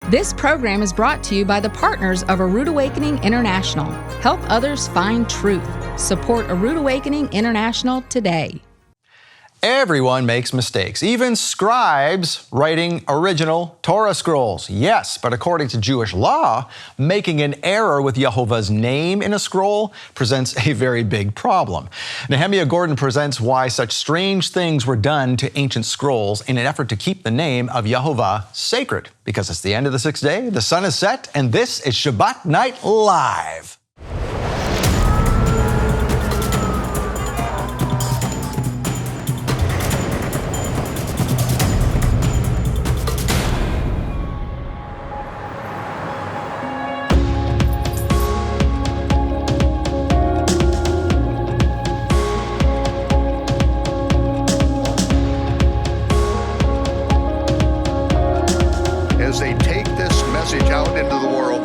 This program is brought to you by the partners of A Rood Awakening International. Help others find truth. Support A Rood Awakening International today. Everyone makes mistakes, even scribes writing original Torah scrolls. Yes, but according to Jewish law, making an error with YeHoVaH's name in a scroll presents a very big problem. Nehemia Gordon presents why such strange things were done to ancient scrolls in an effort to keep the name of YeHoVaH sacred. Because it's the end of the sixth day, the sun is set, and this is Shabbat Night Live. As they take this message out into the world.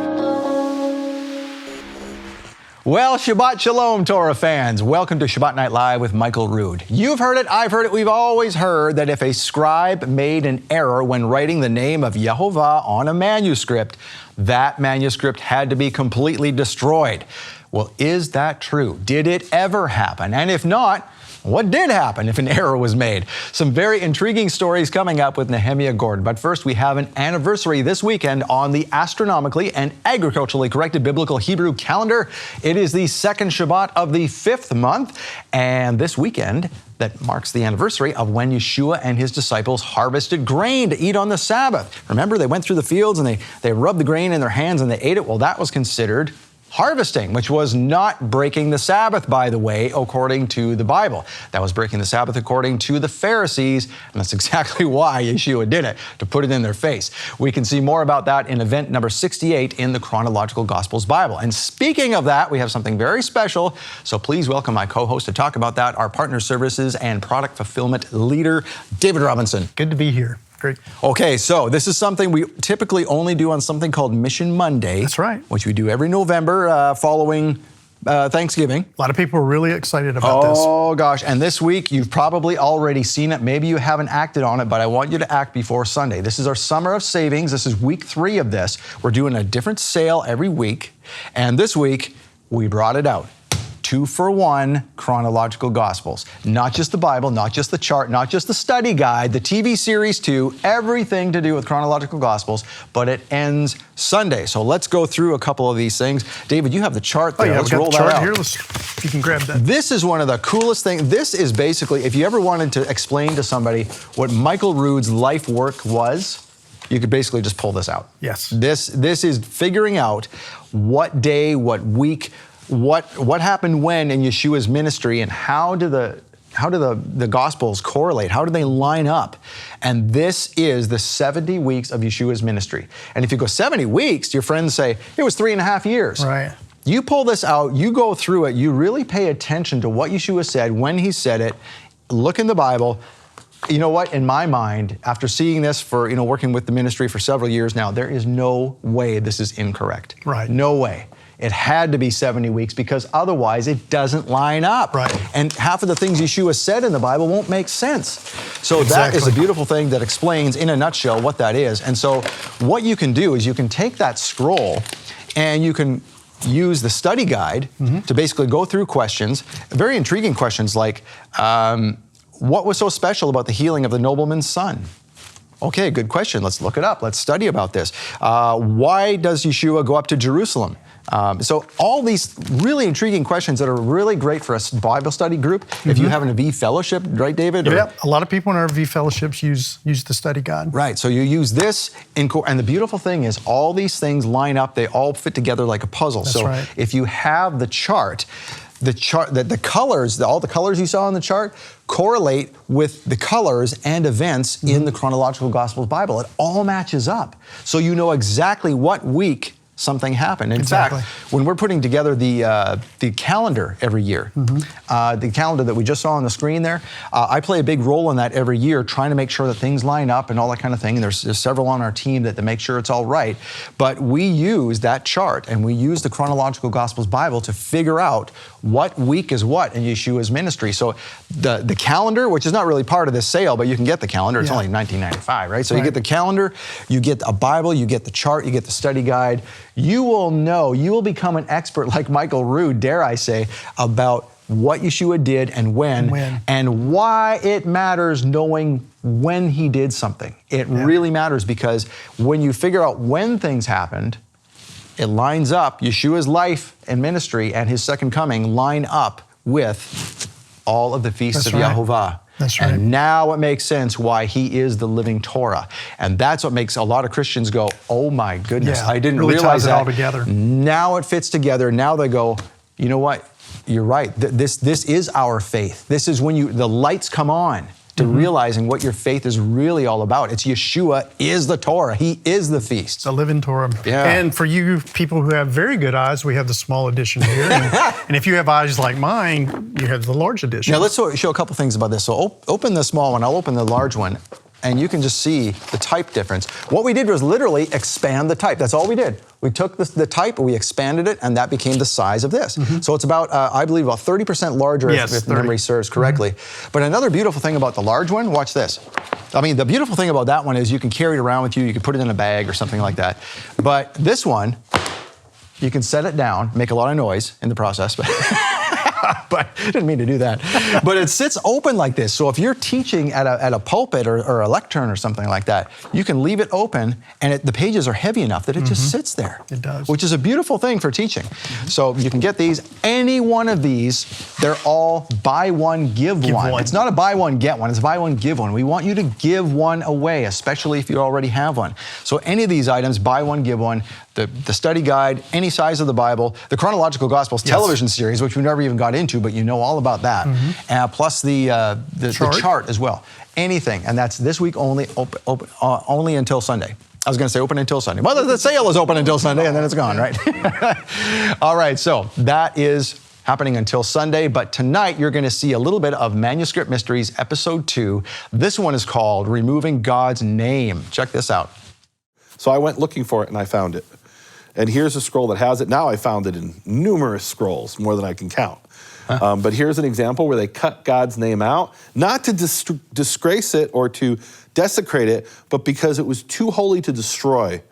Well, Shabbat Shalom, Torah fans. Welcome to Shabbat Night Live with Michael Rood. You've heard it, I've heard it, we've always heard that if a scribe made an error when writing the name of YeHoVaH on a manuscript, that manuscript had to be completely destroyed. Well, is that true? Did it ever happen? And if not, what did happen if an error was made? Some very intriguing stories coming up with Nehemia Gordon. But first, we have an anniversary this weekend on the astronomically and agriculturally corrected biblical Hebrew calendar. It is the second Shabbat of the fifth month. And this weekend, that marks the anniversary of when Yeshua and his disciples harvested grain to eat on the Sabbath. Remember, they went through the fields and they rubbed the grain in their hands and they ate it. Well, that was considered harvesting, which was not breaking the Sabbath, by the way, according to the Bible. That was breaking the Sabbath according to the Pharisees, and that's exactly why Yeshua did it, to put it in their face. We can see more about that in event number 68 in the Chronological Gospels Bible. And speaking of that, we have something very special, so please welcome my co-host to talk about that, our partner services and product fulfillment leader, David Robinson. Good to be here. Great. Okay, so this is something we typically only do on something called Mission Monday. That's right. Which we do every November following Thanksgiving. A lot of people are really excited about this. Oh gosh, and this week you've probably already seen it. Maybe you haven't acted on it, but I want you to act before Sunday. This is our Summer of Savings. This is week 3 of this. We're doing a different sale every week, and this week we brought it out. 2-for-1 chronological gospels. Not just the Bible, not just the chart, not just the study guide, the TV series too, everything to do with chronological gospels, but it ends Sunday. So let's go through a couple of these things. David, you have the chart there. Oh yeah, let's we got roll the chart that out. here. If you can grab that. This is one of the coolest things. This is basically, if you ever wanted to explain to somebody what Michael Rood's life work was, you could basically just pull this out. Yes. This is figuring out what day, what week, what happened when in Yeshua's ministry, and how do the Gospels correlate? How do they line up? And this is the 70 weeks of Yeshua's ministry. And if you go 70 weeks, your friends say, it was 3.5 years. Right. You pull this out, you go through it, you really pay attention to what Yeshua said, when he said it, look in the Bible. You know what, in my mind, after seeing this for, working with the ministry for several years now, there is no way this is incorrect. Right. No way. It had to be 70 weeks because otherwise it doesn't line up. Right. And half of the things Yeshua said in the Bible won't make sense. So Exactly. That is a beautiful thing that explains in a nutshell what that is. And so what you can do is you can take that scroll and you can use the study guide to basically go through questions, very intriguing questions like, what was so special about the healing of the nobleman's son? Okay, good question. Let's look it up. Let's study about this. Why does Yeshua go up to Jerusalem? So all these really intriguing questions that are really great for a Bible study group. If you have an V fellowship, right, David? Yeah, a lot of people in our V fellowships use the study guide. Right, so you use this, and the beautiful thing is all these things line up, they all fit together like a puzzle. That's so right. If you have the chart, the colors, all the colors you saw on the chart correlate with the colors and events in the Chronological Gospels Bible. It all matches up. So you know exactly what week something happen. In Exactly. fact, when we're putting together the calendar every year, the calendar that we just saw on the screen there, I play a big role in that every year, trying to make sure that things line up and all that kind of thing. And there's several on our team that make sure it's all right. But we use that chart and we use the Chronological Gospels Bible to figure out what week is what in Yeshua's ministry. So the calendar, which is not really part of this sale, but you can get the calendar. It's only $19.95, right? So you get the calendar, you get a Bible, you get the chart, you get the study guide. You will become an expert like Michael Rood, dare I say, about what Yeshua did and when, and why it matters knowing when he did something. It really matters, because when you figure out when things happened, it lines up. Yeshua's life and ministry and his second coming line up with all of the feasts of YeHoVaH. That's right. And now it makes sense why he is the living Torah. And that's what makes a lot of Christians go, oh my goodness, I didn't really realize ties it that. all together. Now it fits together. Now they go, you know what? You're right. This is our faith. This is when the lights come on to realizing what your faith is really all about. It's Yeshua is the Torah. He is the feast. The living Torah. Yeah. And for you people who have very good eyes, we have the small edition here. And if you have eyes like mine, you have the large edition. Now let's show a couple things about this. So open the small one, I'll open the large one, and you can just see the type difference. What we did was literally expand the type. That's all we did. We took the type, we expanded it, and that became the size of this. So it's about, I believe, about 30% larger, if memory serves correctly. But another beautiful thing about the large one, watch this. I mean, the beautiful thing about that one is you can carry it around with you, you can put it in a bag or something like that. But this one, you can set it down, make a lot of noise in the process, but I didn't mean to do that. But it sits open like this. So if you're teaching at a pulpit or a lectern or something like that, you can leave it open, and the pages are heavy enough that it just sits there. It does. Which is a beautiful thing for teaching. So you can get these. Any one of these, they're all buy one, give one. It's not a buy one, get one. It's buy one, give one. We want you to give one away, especially if you already have one. So any of these items, buy one, give one. The study guide, any size of the Bible, the Chronological Gospels television series, which we never even got into, but you know all about that, plus the chart as well. Anything, and that's this week only, open only until Sunday. I was going to say open until Sunday. Well, the sale is open until Sunday, and then it's gone, right? All right, so that is happening until Sunday, but tonight you're going to see a little bit of Manuscript Mysteries, Episode 2. This one is called Removing God's Name. Check this out. So I went looking for it, and I found it. And here's a scroll that has it. Now I found it in numerous scrolls, more than I can count. But here's an example where they cut God's name out, not to disgrace it or to desecrate it, but because it was too holy to destroy.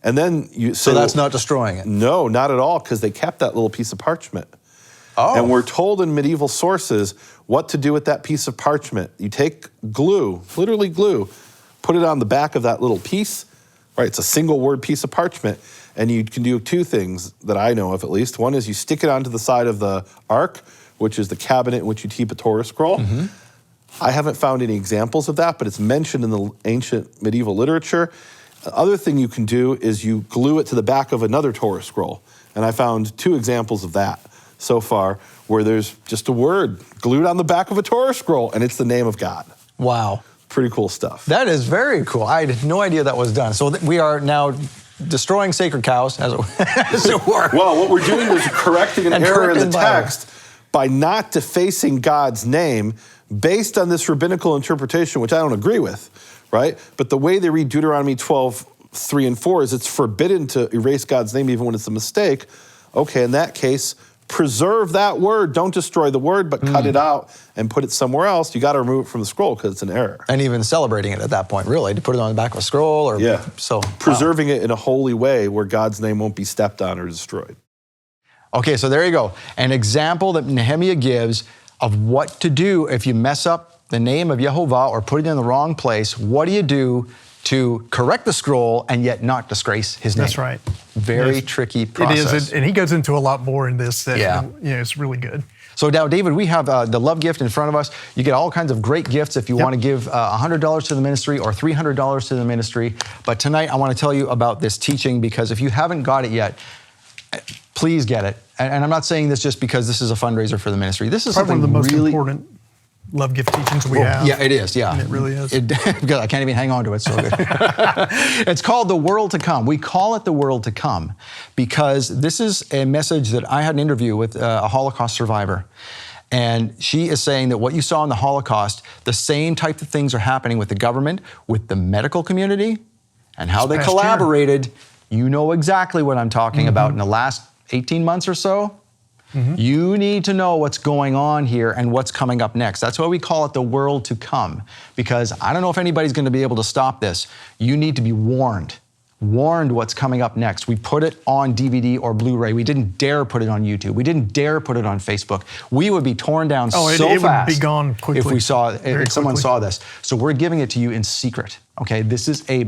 And then you say, so that's not destroying it? No, not at all, because they kept that little piece of parchment. Oh. And we're told in medieval sources what to do with that piece of parchment. You take glue, literally glue, put it on the back of that little piece, right? It's a single word piece of parchment. And you can do two things that I know of, at least. One is you stick it onto the side of the ark, which is the cabinet in which you keep a Torah scroll. I haven't found any examples of that, but it's mentioned in the ancient medieval literature. The other thing you can do is you glue it to the back of another Torah scroll. And I found 2 examples of that so far, where there's just a word glued on the back of a Torah scroll, and it's the name of God. Wow. Pretty cool stuff. That is very cool. I had no idea that was done. So we are now destroying sacred cows, as it were. Well, what we're doing is correcting an error in the text by not defacing God's name based on this rabbinical interpretation, which I don't agree with, right? But the way they read Deuteronomy 12:3 and 4 is it's forbidden to erase God's name even when it's a mistake. Okay, in that case, preserve that word. Don't destroy the word, but cut it out and put it somewhere else. You got to remove it from the scroll because it's an error. And even celebrating it at that point, really, to put it on the back of a scroll, or preserving it in a holy way where God's name won't be stepped on or destroyed. Okay, so there you go. An example that Nehemia gives of what to do if you mess up the name of YeHoVaH or put it in the wrong place. What do you do to correct the scroll and yet not disgrace his name? That's right. Very tricky process. It is, and he goes into a lot more in this. It's really good. So now, David, we have the love gift in front of us. You get all kinds of great gifts if you want to give $100 to the ministry or $300 to the ministry. But tonight, I want to tell you about this teaching, because if you haven't got it yet, please get it. And I'm not saying this just because this is a fundraiser for the ministry. This is probably something one of the most really important love gift teachings we have. Yeah, it is, yeah. And it really is. Good, I can't even hang on to it, so good. It's called The World to Come. We call it The World to Come because this is a message that I had an interview with a Holocaust survivor. And she is saying that what you saw in the Holocaust, the same type of things are happening with the government, with the medical community, and how they collaborated. You know exactly what I'm talking about in the last 18 months or so. You need to know what's going on here and what's coming up next. That's why we call it the world to come, because I don't know if anybody's going to be able to stop this. You need to be warned what's coming up next. We put it on DVD or Blu-ray. We didn't dare put it on YouTube. We didn't dare put it on Facebook. We would be torn down so fast. It would be gone quickly. If someone saw this. So we're giving it to you in secret. Okay, this is a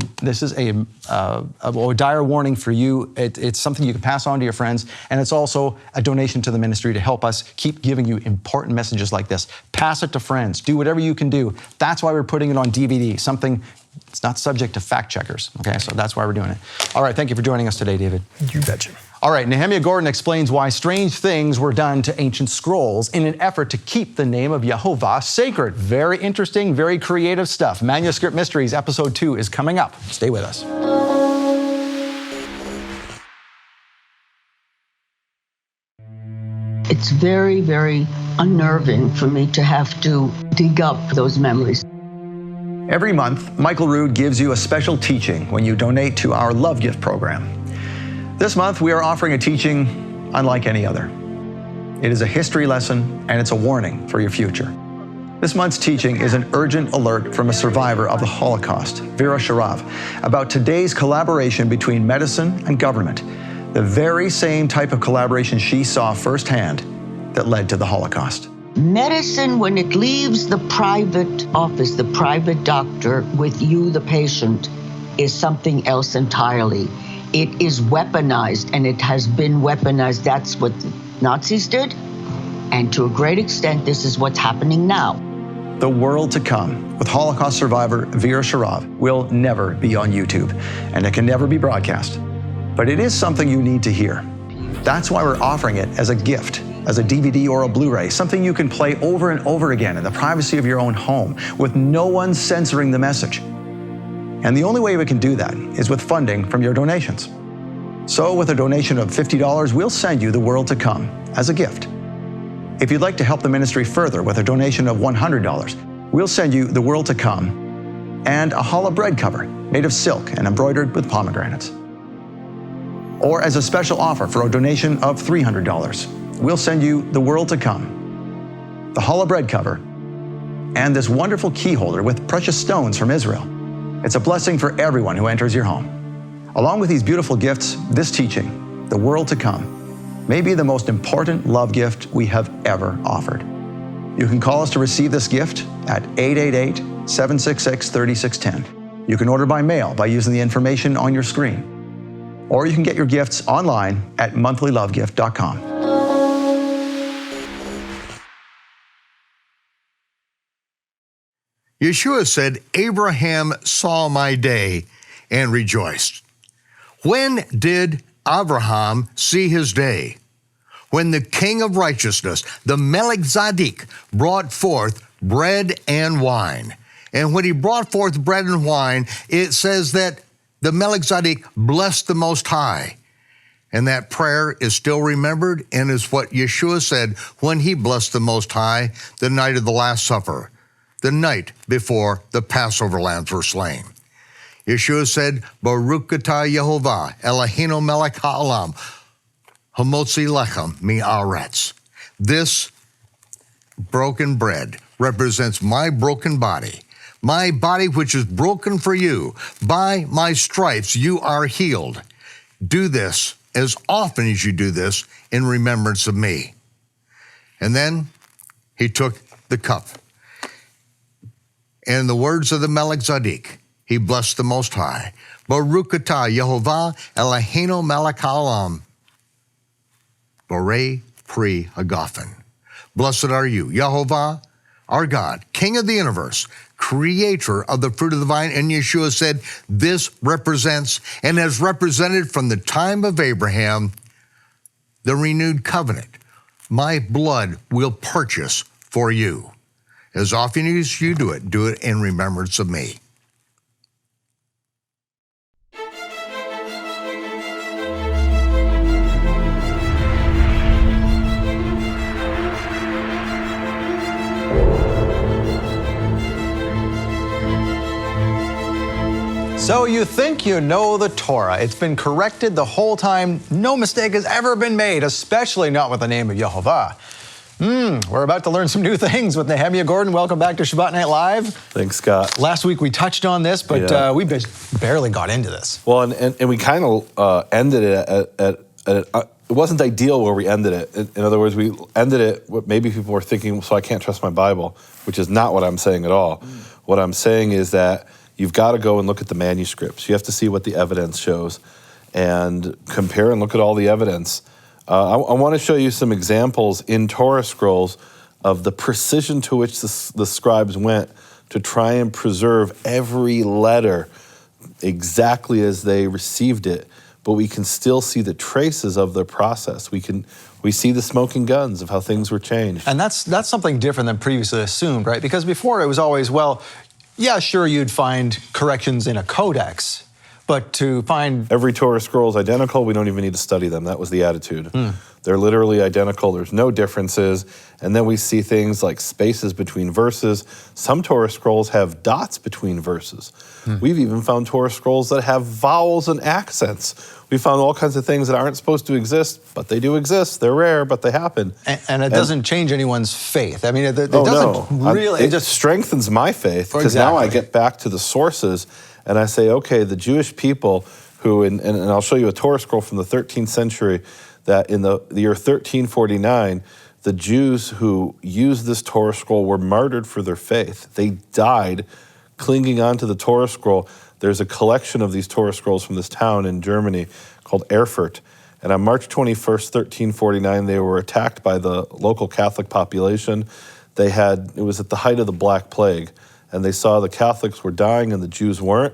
dire warning for you. It's something you can pass on to your friends, and it's also a donation to the ministry to help us keep giving you important messages like this. Pass it to friends. Do whatever you can do. That's why we're putting it on DVD. Something it's not subject to fact checkers. Okay, so that's why we're doing it. All right, thank you for joining us today, David. You betcha. All right, Nehemia Gordon explains why strange things were done to ancient scrolls in an effort to keep the name of YeHoVaH sacred. Very interesting, very creative stuff. Manuscript Mysteries, Episode 2 is coming up. Stay with us. It's very, very unnerving for me to have to dig up those memories. Every month, Michael Rood gives you a special teaching when you donate to our Love Gift program. This month, we are offering a teaching unlike any other. It is a history lesson, and it's a warning for your future. This month's teaching is an urgent alert from a survivor of the Holocaust, Vera Sharav, about today's collaboration between medicine and government, the very same type of collaboration she saw firsthand that led to the Holocaust. Medicine, when it leaves the private office, the private doctor with you, the patient, is something else entirely. It is weaponized, and it has been weaponized. That's what the Nazis did. And to a great extent, this is what's happening now. The World to Come with Holocaust survivor Vera Sharav will never be on YouTube, and it can never be broadcast. But it is something you need to hear. That's why we're offering it as a gift, as a DVD or a Blu-ray, something you can play over and over again in the privacy of your own home with no one censoring the message. And the only way we can do that is with funding from your donations. So with a donation of $50, we'll send you The World to Come as a gift. If you'd like to help the ministry further with a donation of $100, we'll send you The World to Come and a challah bread cover made of silk and embroidered with pomegranates. Or as a special offer for a donation of $300, we'll send you The World to Come, the challah bread cover, and this wonderful key holder with precious stones from Israel. It's a blessing for everyone who enters your home. Along with these beautiful gifts, this teaching, The World to Come, may be the most important love gift we have ever offered. You can call us to receive this gift at 888-766-3610. You can order by mail by using the information on your screen. Or you can get your gifts online at monthlylovegift.com. Yeshua said, Abraham saw my day and rejoiced. When did Abraham see his day? When the King of Righteousness, the Melchizedek, brought forth bread and wine. And when he brought forth bread and wine, it says that the Melchizedek blessed the Most High. And that prayer is still remembered and is what Yeshua said when he blessed the Most High the night of the Last Supper, the night before the Passover lambs were slain. Yeshua said, Baruch atah YeHoVaH, Eloheinu melech ha'olam, hamotzi lechem mi'aretz. This broken bread represents my broken body which is broken for you. By my stripes you are healed. Do this as often as you do this in remembrance of me. And then he took the cup. And in the words of the Melchizedek, he blessed the Most High. Baruch atah YeHoVaH, Eloheinu melech ha'olam, Borei pri hagafen. Blessed are you, YeHoVaH, our God, King of the universe, creator of the fruit of the vine. And Yeshua said, this represents and has represented from the time of Abraham the renewed covenant. My blood will purchase for you. As often as you do it in remembrance of me. So you think you know the Torah. It's been corrected the whole time. No mistake has ever been made, especially not with the name of YeHoVaH. We're about to learn some new things with Nehemia Gordon. Welcome back to Shabbat Night Live. Thanks, Scott. Last week we touched on this, but we barely got into this. Well, and we kind of ended it at it wasn't ideal where we ended it. In other words, we ended it, what maybe people were thinking, so I can't trust my Bible, which is not what I'm saying at all. What I'm saying is that you've got to go and look at the manuscripts. You have to see what the evidence shows and compare and look at all the evidence. I want to show you some examples in Torah scrolls of the precision to which the scribes went to try and preserve every letter exactly as they received it, but we can still see the traces of their process. We see the smoking guns of how things were changed. And that's something different than previously assumed, right? Because before it was always, well, yeah, sure, you'd find corrections in a codex, but to find... Every Torah scroll is identical. We don't even need to study them. That was the attitude. They're literally identical. There's no differences. And then we see things like spaces between verses. Some Torah scrolls have dots between verses. We've even found Torah scrolls that have vowels and accents. We found all kinds of things that aren't supposed to exist, but they do exist. They're rare, but they happen. And it doesn't change anyone's faith. I mean, it doesn't really... It just strengthens my faith, because now I get back to the sources and I say, okay, the Jewish people who, and I'll show you a Torah scroll from the 13th century, that in the year 1349, the Jews who used this Torah scroll were martyred for their faith. They died clinging onto the Torah scroll. There's a collection of these Torah scrolls from this town in Germany called Erfurt. And on March 21st, 1349, they were attacked by the local Catholic population. It was at the height of the Black Plague, and they saw the Catholics were dying and the Jews weren't.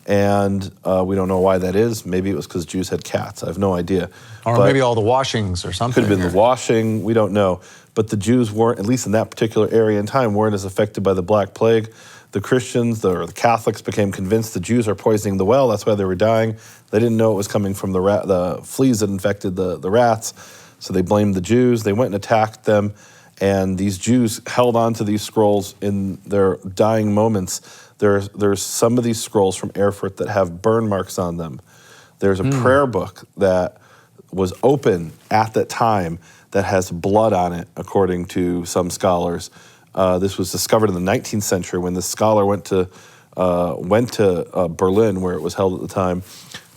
And we don't know why that is. Maybe it was because Jews had cats. I have no idea. Or maybe all the washings or something. Could have been the washing. We don't know. But the Jews weren't, at least in that particular area in time, weren't as affected by the Black Plague. The Christians, or the Catholics, became convinced the Jews are poisoning the well. That's why they were dying. They didn't know it was coming from the fleas that infected the rats. So they blamed the Jews. They went and attacked them. And these Jews held on to these scrolls in their dying moments. There's some of these scrolls from Erfurt that have burn marks on them. There's a prayer book that was open at that time that has blood on it, according to some scholars. This was discovered in the 19th century when the scholar went to Berlin, where it was held at the time,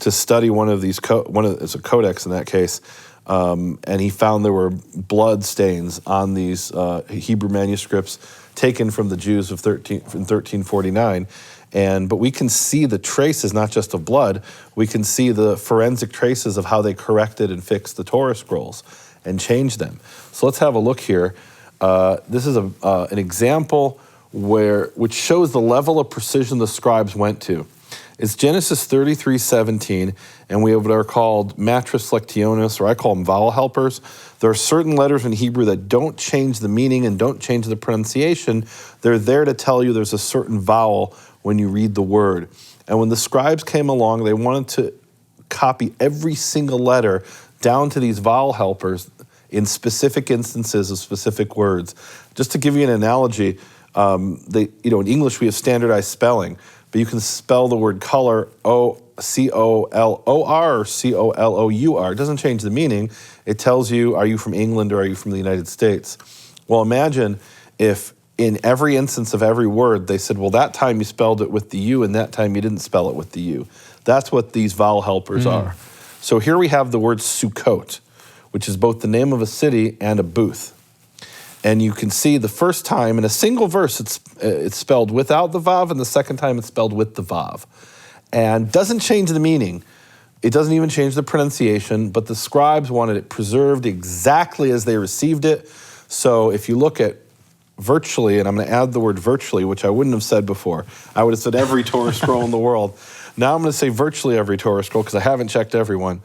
to study one of these. It's a codex in that case. And he found there were blood stains on these Hebrew manuscripts taken from the Jews in 1349. But we can see the traces, not just of blood, we can see the forensic traces of how they corrected and fixed the Torah scrolls and changed them. So let's have a look here. This is an example which shows the level of precision the scribes went to. It's Genesis 33:17, and we have what are called matris lectionis, or I call them vowel helpers. There are certain letters in Hebrew that don't change the meaning and don't change the pronunciation. They're there to tell you there's a certain vowel when you read the word. And when the scribes came along, they wanted to copy every single letter down to these vowel helpers in specific instances of specific words. Just to give you an analogy, in English we have standardized spelling, but you can spell the word color O-C-O-L-O-R or C-O-L-O-U-R. It doesn't change the meaning. It tells you, are you from England or are you from the United States? Well, imagine if in every instance of every word they said, well, that time you spelled it with the U and that time you didn't spell it with the U. That's what these vowel helpers are. So here we have the word Sukkot, which is both the name of a city and a booth. And you can see the first time in a single verse it's spelled without the Vav, and the second time it's spelled with the Vav. And doesn't change the meaning. It doesn't even change the pronunciation, but the scribes wanted it preserved exactly as they received it. So if you look at virtually, and I'm going to add the word virtually, which I wouldn't have said before. I would have said every Torah scroll in the world. Now I'm going to say virtually every Torah scroll because I haven't checked every one.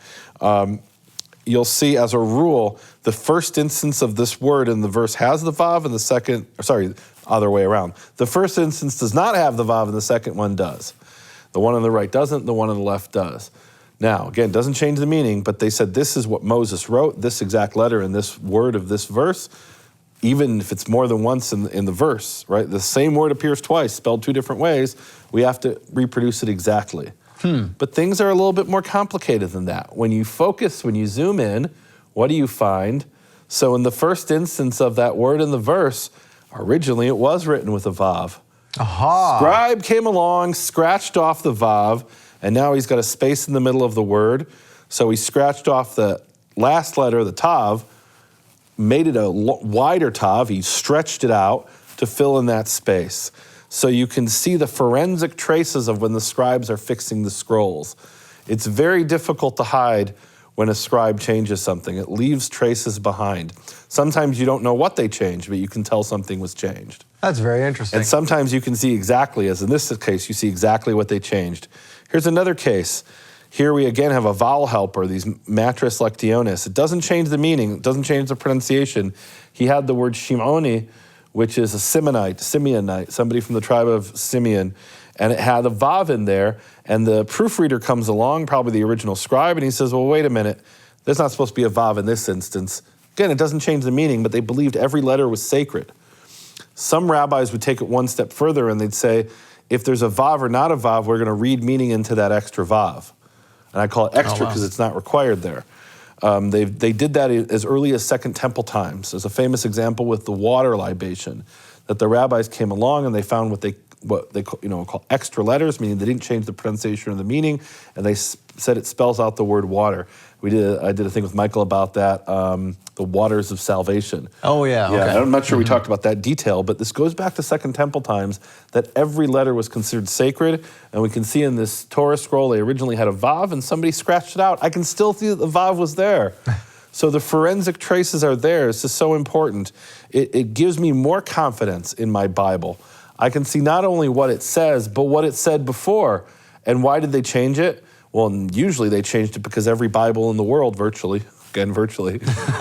You'll see, as a rule, the first instance of this word in the verse has the Vav, and other way around. The first instance does not have the vav, and the second one does. The one on the right doesn't, the one on the left does. Now, again, it doesn't change the meaning, but they said this is what Moses wrote, this exact letter in this word of this verse, even if it's more than once in the verse, right? The same word appears twice, spelled two different ways, we have to reproduce it exactly. But things are a little bit more complicated than that. When you focus, when you zoom in, what do you find? So in the first instance of that word in the verse, originally it was written with a vav. Aha. Scribe came along, scratched off the vav, and now he's got a space in the middle of the word. So he scratched off the last letter, the tav, made it a wider tav. He stretched it out to fill in that space. So you can see the forensic traces of when the scribes are fixing the scrolls. It's very difficult to hide when a scribe changes something. It leaves traces behind. Sometimes you don't know what they changed, but you can tell something was changed. That's very interesting. And sometimes you can see exactly, as in this case, you see exactly what they changed. Here's another case. Here we again have a vowel helper, these matris lectionis. It doesn't change the meaning, it doesn't change the pronunciation. He had the word Shimoni, which is a Simeonite, somebody from the tribe of Simeon, and it had a vav in there, and the proofreader comes along, probably the original scribe, and he says, well, wait a minute, there's not supposed to be a vav in this instance. Again, it doesn't change the meaning, but they believed every letter was sacred. Some rabbis would take it one step further, and they'd say, if there's a vav or not a vav, we're going to read meaning into that extra vav. And I call it extra because it's not required there. They did that as early as Second Temple times. There's a famous example with the water libation, that the rabbis came along and they found what they call extra letters, meaning they didn't change the pronunciation or the meaning, and they said it spells out the word water. I did a thing with Michael about that, the waters of salvation. Oh, yeah. Okay. I'm not sure we talked about that detail, but this goes back to Second Temple times, that every letter was considered sacred, and we can see in this Torah scroll, they originally had a vav, and somebody scratched it out. I can still see that the vav was there. So the forensic traces are there. It's just so important. It gives me more confidence in my Bible. I can see not only what it says, but what it said before. And why did they change it? Well, usually they changed it because every Bible in the world, virtually,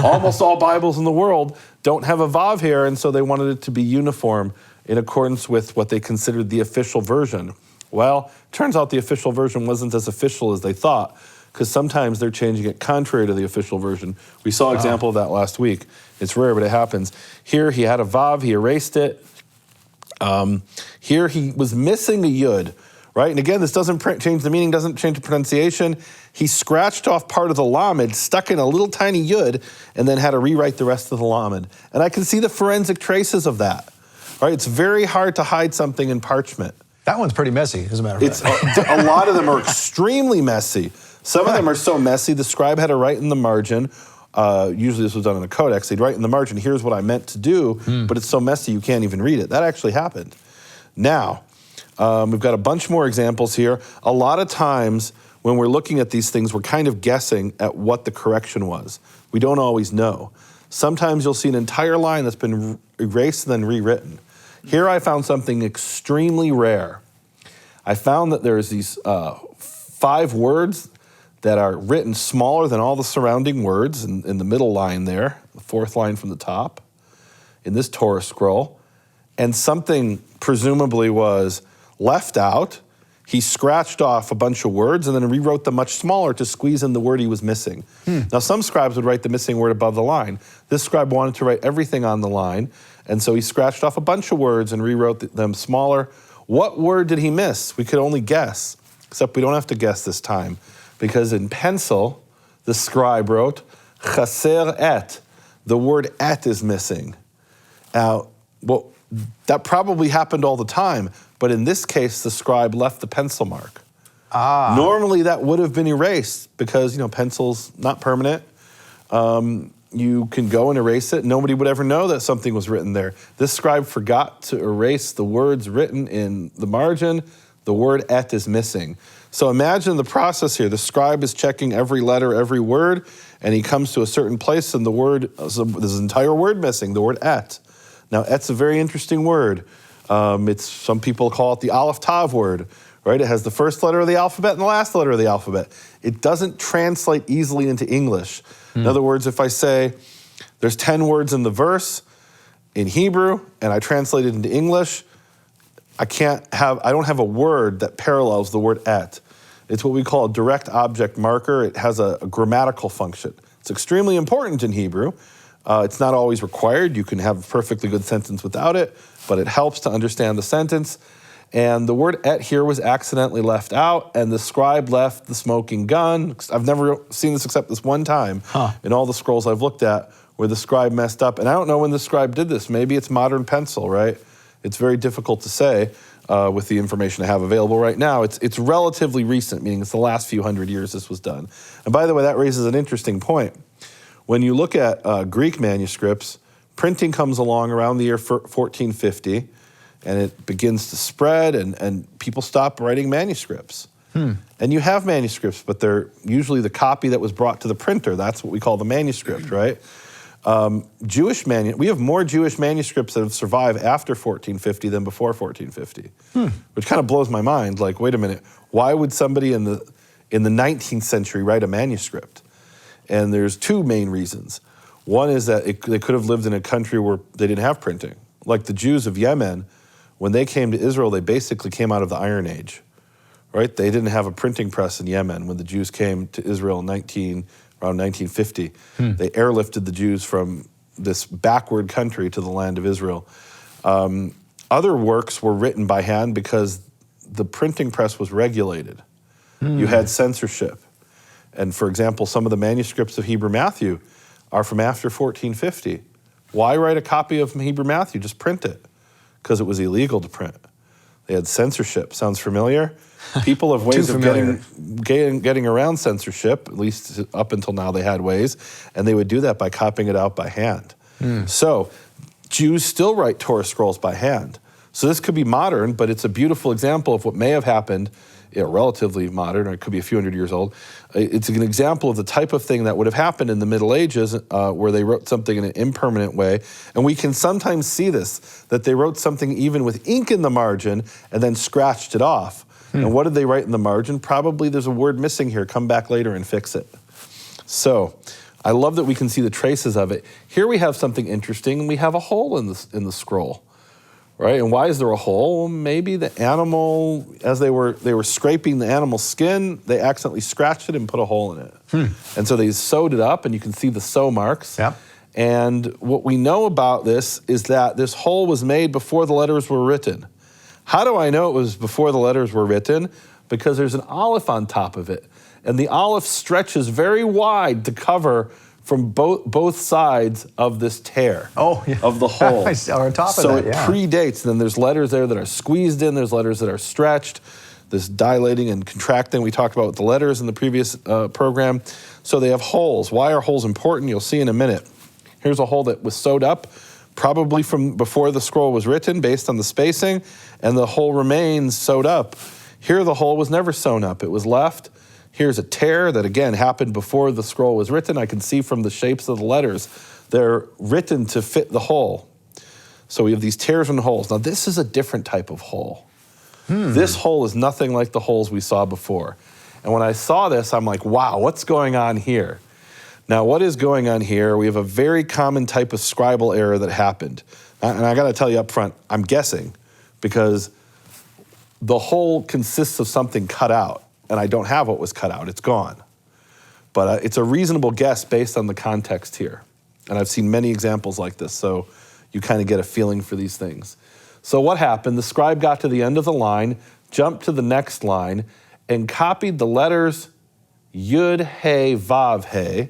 almost all Bibles in the world don't have a vav here, and so they wanted it to be uniform in accordance with what they considered the official version. Well, turns out the official version wasn't as official as they thought, because sometimes they're changing it contrary to the official version. We saw an example of that last week. It's rare, but it happens. Here he had a vav, he erased it. Here he was missing a yud, right? And again, this doesn't change the meaning, doesn't change the pronunciation. He scratched off part of the lamed, stuck in a little tiny yud, and then had to rewrite the rest of the lamed. And I can see the forensic traces of that, right? It's very hard to hide something in parchment. That one's pretty messy, as a matter of fact. A lot of them are extremely messy. Some of them are so messy, the scribe had to write in the margin. Usually this was done in a codex. They'd write in the margin, here's what I meant to do, but it's so messy you can't even read it. That actually happened. Now, we've got a bunch more examples here. A lot of times when we're looking at these things, we're kind of guessing at what the correction was. We don't always know. Sometimes you'll see an entire line that's been erased and then rewritten. Here I found something extremely rare. I found that there's these 5 words that are written smaller than all the surrounding words in the middle line there, the 4th line from the top, in this Torah scroll. And something presumably was left out. He scratched off a bunch of words and then rewrote them much smaller to squeeze in the word he was missing. Now, some scribes would write the missing word above the line. This scribe wanted to write everything on the line, and so he scratched off a bunch of words and rewrote them smaller. What word did he miss? We could only guess, except we don't have to guess this time, because in pencil, the scribe wrote, chaser et. The word et is missing. Now, well, that probably happened all the time, but in this case, the scribe left the pencil mark. Normally, that would have been erased because, pencil's not permanent. You can go and erase it. Nobody would ever know that something was written there. This scribe forgot to erase the words written in the margin. The word et is missing. So imagine the process here. The scribe is checking every letter, every word, and he comes to a certain place and there's an entire word missing, the word et. Now, et's a very interesting word. Some people call it the Aleph Tav word, right? It has the first letter of the alphabet and the last letter of the alphabet. It doesn't translate easily into English. In other words, if I say there's 10 words in the verse, in Hebrew and I translate it into English, I don't have a word that parallels the word et. It's what we call a direct object marker. It has a grammatical function. It's extremely important in Hebrew. It's not always required. You can have a perfectly good sentence without it, but it helps to understand the sentence. And the word et here was accidentally left out, and the scribe left the smoking gun. I've never seen this except this one time in all the scrolls I've looked at where the scribe messed up. And I don't know when the scribe did this. Maybe it's modern pencil, right? It's very difficult to say with the information I have available right now. It's relatively recent, meaning it's the last few hundred years this was done. And by the way, that raises an interesting point. When you look at Greek manuscripts, printing comes along around the year 1450, and it begins to spread, and people stop writing manuscripts. And you have manuscripts, but they're usually the copy that was brought to the printer. That's what we call the manuscript, right? We have more Jewish manuscripts that have survived after 1450 than before 1450, which kind of blows my mind. Like, wait a minute, why would somebody in the 19th century write a manuscript? And there's two main reasons. One is that they could have lived in a country where they didn't have printing. Like the Jews of Yemen, when they came to Israel, they basically came out of the Iron Age, right? They didn't have a printing press in Yemen when the Jews came to Israel around 1950. They airlifted the Jews from this backward country to the land of Israel. Other works were written by hand because the printing press was regulated. You had censorship. And for example, some of the manuscripts of Hebrew Matthew are from after 1450. Why write a copy of Hebrew Matthew? Just print it. Because it was illegal to print. They had censorship. Sounds familiar? People have ways of getting around censorship, at least up until now they had ways, and they would do that by copying it out by hand. So Jews still write Torah scrolls by hand. So this could be modern, but it's a beautiful example of what may have happened, relatively modern, or it could be a few hundred years old. It's an example of the type of thing that would have happened in the Middle Ages where they wrote something in an impermanent way. And we can sometimes see this, that they wrote something even with ink in the margin and then scratched it off. And what did they write in the margin? Probably there's a word missing here. Come back later and fix it. So I love that we can see the traces of it. Here we have something interesting. We have a hole in the scroll. Right, and why is there a hole? Well, maybe the animal, as they were scraping the animal's skin, they accidentally scratched it and put a hole in it. And so they sewed it up, and you can see the sew marks. Yep. And what we know about this is that this hole was made before the letters were written. How do I know it was before the letters were written? Because there's an olive on top of it, and the olive stretches very wide to cover from both sides of this tear of the hole. On top of that, so it predates. And then there's letters there that are squeezed in. There's letters that are stretched. This dilating and contracting we talked about with the letters in the previous program. So they have holes. Why are holes important? You'll see in a minute. Here's a hole that was sewed up, probably from before the scroll was written based on the spacing, and the hole remains sewed up. Here the hole was never sewn up. It was left. Here's a tear that, again, happened before the scroll was written. I can see from the shapes of the letters, they're written to fit the hole. So we have these tears and holes. Now, this is a different type of hole. This hole is nothing like the holes we saw before. And when I saw this, I'm like, wow, what's going on here? Now, what is going on here? We have a very common type of scribal error that happened. And I got to tell you up front, I'm guessing, because the hole consists of something cut out. And I don't have what was cut out. It's gone. But it's a reasonable guess based on the context here. And I've seen many examples like this, so you kind of get a feeling for these things. So what happened? The scribe got to the end of the line, jumped to the next line, and copied the letters YeHoVaH,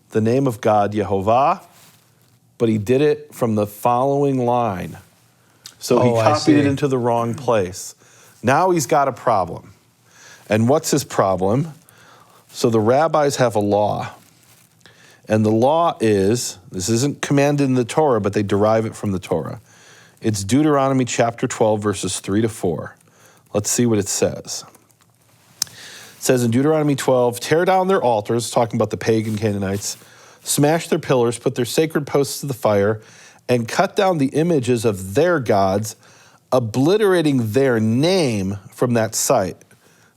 the name of God, YeHoVaH, but he did it from the following line. So he copied it into the wrong place. Now he's got a problem. And what's his problem? So the rabbis have a law. And the law is, this isn't commanded in the Torah, but they derive it from the Torah. It's Deuteronomy chapter 12, verses 3 to 4. Let's see what it says. It says in Deuteronomy 12, tear down their altars, talking about the pagan Canaanites, smash their pillars, put their sacred posts to the fire, and cut down the images of their gods, obliterating their name from that site.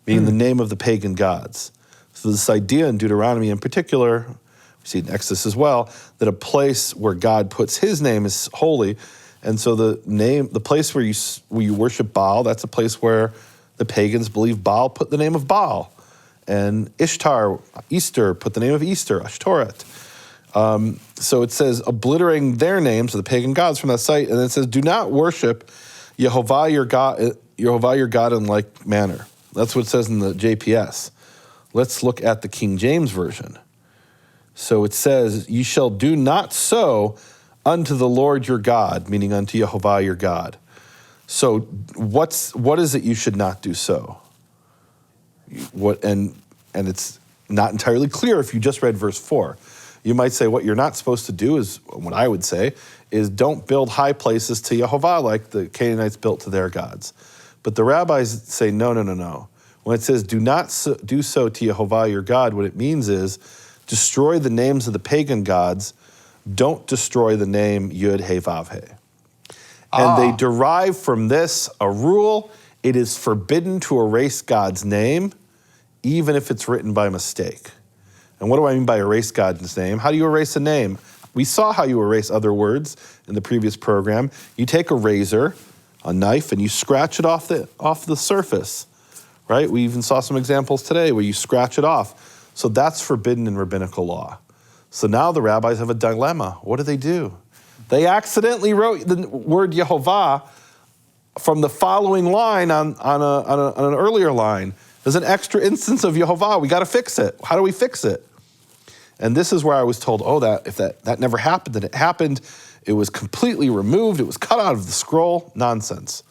Meaning the name of the pagan gods. So this idea in Deuteronomy in particular, we see it in Exodus as well, that a place where God puts his name is holy, And so the place where you worship Baal, that's a place where the pagans believe Baal put the name of Baal. And Ishtar, Easter, put the name of Easter, Ashtoreth. So it says, obliterating their names, the pagan gods, from that site. And then it says, do not worship YeHoVaH your God in like manner. That's what it says in the JPS. Let's look at the King James Version. So it says, you shall do not so unto the Lord your God, meaning unto YeHoVaH your God. So what is it you should not do so? And it's not entirely clear if you just read verse 4. You might say what you're not supposed to do is, what I would say, is don't build high places to YeHoVaH like the Canaanites built to their gods. But the rabbis say, no. When it says do not do so to YeHoVaH your God, what it means is destroy the names of the pagan gods, don't destroy the name YeHoVaH. And they derive from this a rule: it is forbidden to erase God's name, even if it's written by mistake. And what do I mean by erase God's name? How do you erase a name? We saw how you erase other words in the previous program. You take a razor, a knife, and you scratch it off the surface, right? We even saw some examples today where you scratch it off. So that's forbidden in rabbinical law. So now the rabbis have a dilemma. What do? They accidentally wrote the word YeHoVaH from the following line on an earlier line. There's an extra instance of YeHoVaH. We got to fix it. How do we fix it? And this is where I was told, if that never happened, then it happened. It was completely removed. It was cut out of the scroll. Nonsense.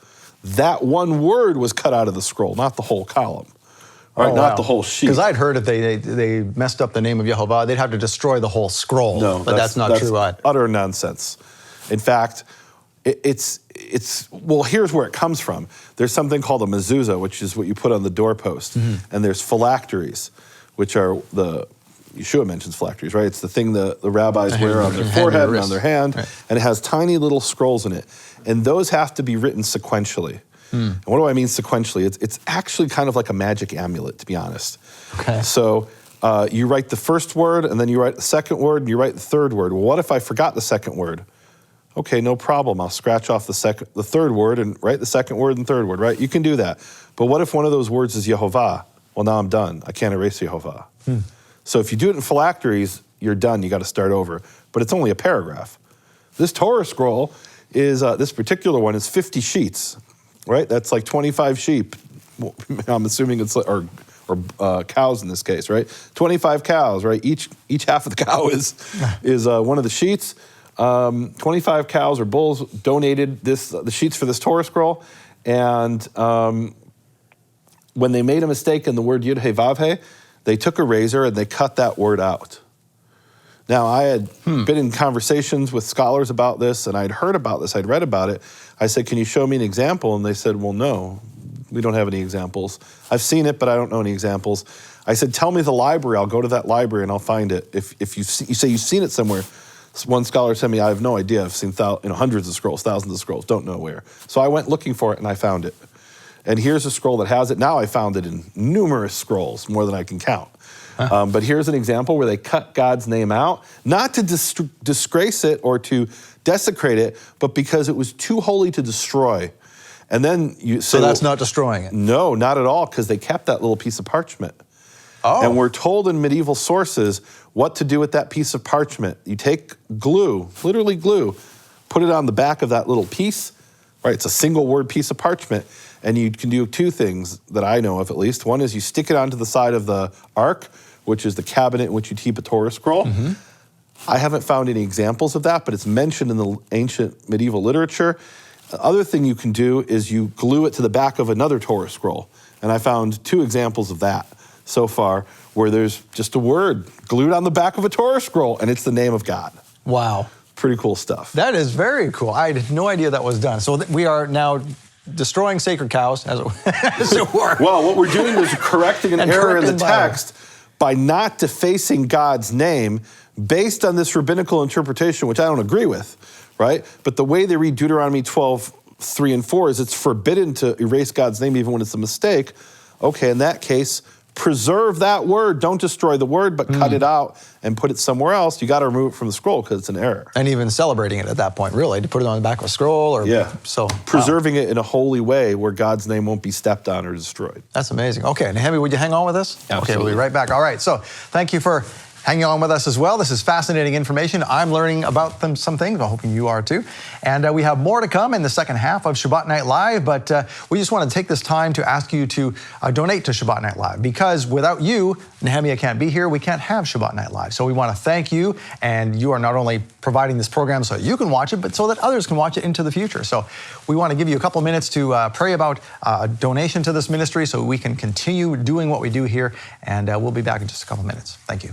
That one word was cut out of the scroll, not the whole column. All right, not the whole sheet. Because I'd heard if they messed up the name of YeHoVaH, they'd have to destroy the whole scroll. No, but that's not true. Utter nonsense. In fact, it's here's where it comes from. There's something called a mezuzah, which is what you put on the doorpost. Mm-hmm. And there's phylacteries, which are Yeshua mentions phylacteries, right? It's the thing the rabbis wear on their forehead and on their hand, right. And it has tiny little scrolls in it. And those have to be written sequentially. And what do I mean sequentially? It's actually kind of like a magic amulet, to be honest. Okay. So you write the first word, and then you write the second word, and you write the third word. Well, what if I forgot the second word? Okay, no problem. I'll scratch off the third word and write the second word and third word, right? You can do that. But what if one of those words is YeHoVaH? Well, now I'm done. I can't erase YeHoVaH. So if you do it in phylacteries, you're done. You got to start over. But it's only a paragraph. This Torah scroll is, this particular one is 50 sheets, right? That's like 25 sheep. I'm assuming it's, or cows in this case, right? 25 cows, right? Each half of the cow is one of the sheets. 25 cows or bulls donated the sheets for this Torah scroll. And when they made a mistake in the word YeHoVaH, they took a razor and they cut that word out. Now, I had been in conversations with scholars about this, and I'd heard about this, I'd read about it. I said, can you show me an example? And they said, well, no, we don't have any examples. I've seen it, but I don't know any examples. I said, tell me the library. I'll go to that library and I'll find it. If you say you've seen it somewhere. One scholar said to me, I have no idea. I've seen hundreds of scrolls, thousands of scrolls, don't know where. So I went looking for it and I found it. And here's a scroll that has it. Now I found it in numerous scrolls, more than I can count. But here's an example where they cut God's name out, not to disgrace it or to desecrate it, but because it was too holy to destroy. And then you say, so that's not destroying it? No, not at all, because they kept that little piece of parchment. Oh. And we're told in medieval sources what to do with that piece of parchment. You take glue, literally glue, put it on the back of that little piece, right? It's a single word piece of parchment. And you can do two things that I know of, at least. One is you stick it onto the side of the ark, which is the cabinet in which you keep a Torah scroll. Mm-hmm. I haven't found any examples of that, but it's mentioned in the ancient medieval literature. The other thing you can do is you glue it to the back of another Torah scroll. And I found two examples of that so far, where there's just a word glued on the back of a Torah scroll, and it's the name of God. Wow. Pretty cool stuff. That is very cool. I had no idea that was done. So we are now destroying sacred cows, as it were. Well, what we're doing is correcting an error in the text by not defacing God's name based on this rabbinical interpretation, which I don't agree with, right? But the way they read Deuteronomy 12:3 and 4 is it's forbidden to erase God's name even when it's a mistake. Okay, in that case, preserve that word. Don't destroy the word, but cut it out and put it somewhere else. You got to remove it from the scroll because it's an error. And even celebrating it at that point, really, to put it on the back of a scroll or so. Preserving it in a holy way where God's name won't be stepped on or destroyed. That's amazing. Okay, Nehemia, would you hang on with us? Absolutely. Okay, we'll be right back. All right, so thank you for hanging on with us as well. This is fascinating information. I'm learning about some things. I'm hoping you are too. And we have more to come in the second half of Shabbat Night Live, but we just want to take this time to ask you to donate to Shabbat Night Live, because without you, Nehemia can't be here. We can't have Shabbat Night Live. So we want to thank you, and you are not only providing this program so that you can watch it, but so that others can watch it into the future. So we want to give you a couple minutes to pray about a donation to this ministry so we can continue doing what we do here, and we'll be back in just a couple minutes. Thank you.